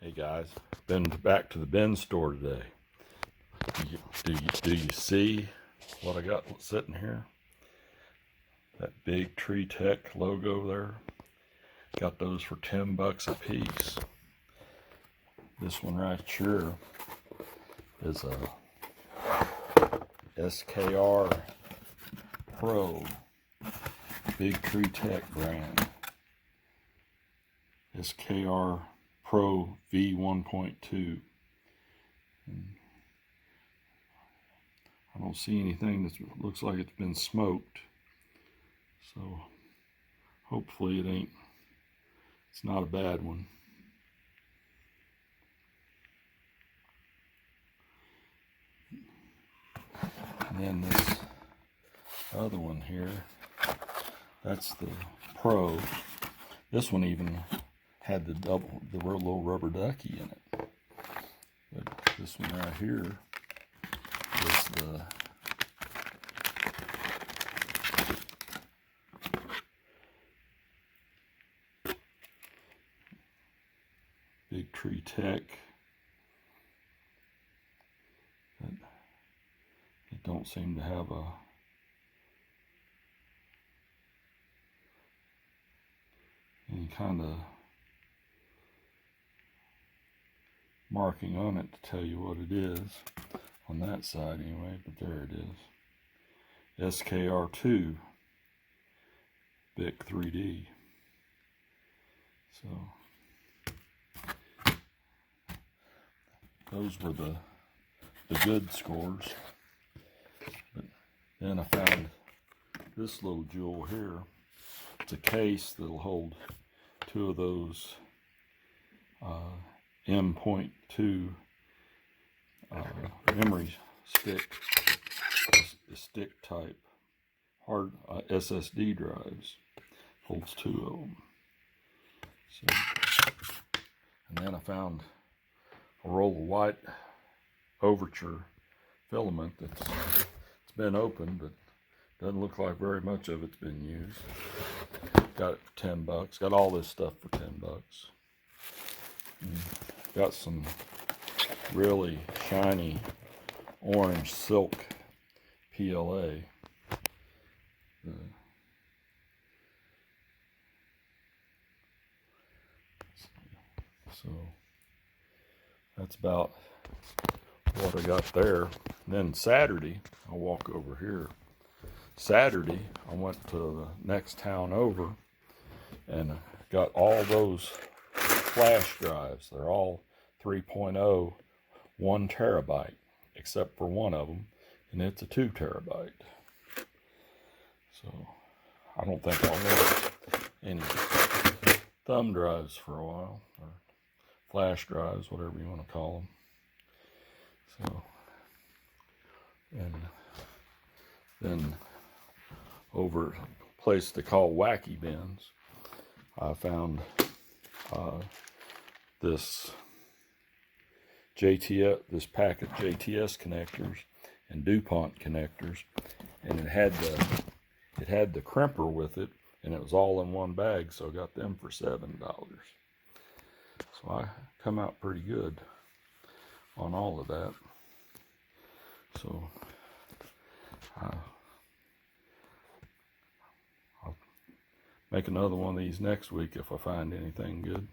Hey guys, been back to the bin store today. Do you see what I got sitting here? That BigTreeTech logo there. Got those for 10 bucks a piece. This one right here is a SKR Pro BigTreeTech brand. SKR Pro V1.2. I don't see anything that looks like it's been smoked, so hopefully it's not a bad one. And then this other one here, that's the Pro. This one even had the little rubber ducky in it. But this one right here is the BigTreeTech. It don't seem to have any kind of marking on it to tell you what it is on that side anyway, but there it is. SKR2 BIC 3D. So those were the good scores. But then I found this little jewel here. It's a case that'll hold two of those M.2 memory stick type hard SSD drives. Holds two of them. So, and then I found a roll of white overture filament it's been opened, but doesn't look like very much of it's been used. Got it for 10 bucks. Got all this stuff for 10 bucks. Got some really shiny orange silk PLA. So that's about what I got there. And then Saturday, I'll walk over here. Saturday, I went to the next town over and got all those flash drives. They're all 3.0, 1 terabyte, except for one of them, and it's a 2 terabyte. So I don't think I'll need any thumb drives for a while, or flash drives, whatever you want to call them. So, and then over a place they call Wacky Bins, I found this pack of JTS connectors and DuPont connectors, and it had the crimper with it, and it was all in one bag, so I got them for $7. So I come out pretty good on all of that. So I'll make another one of these next week if I find anything good.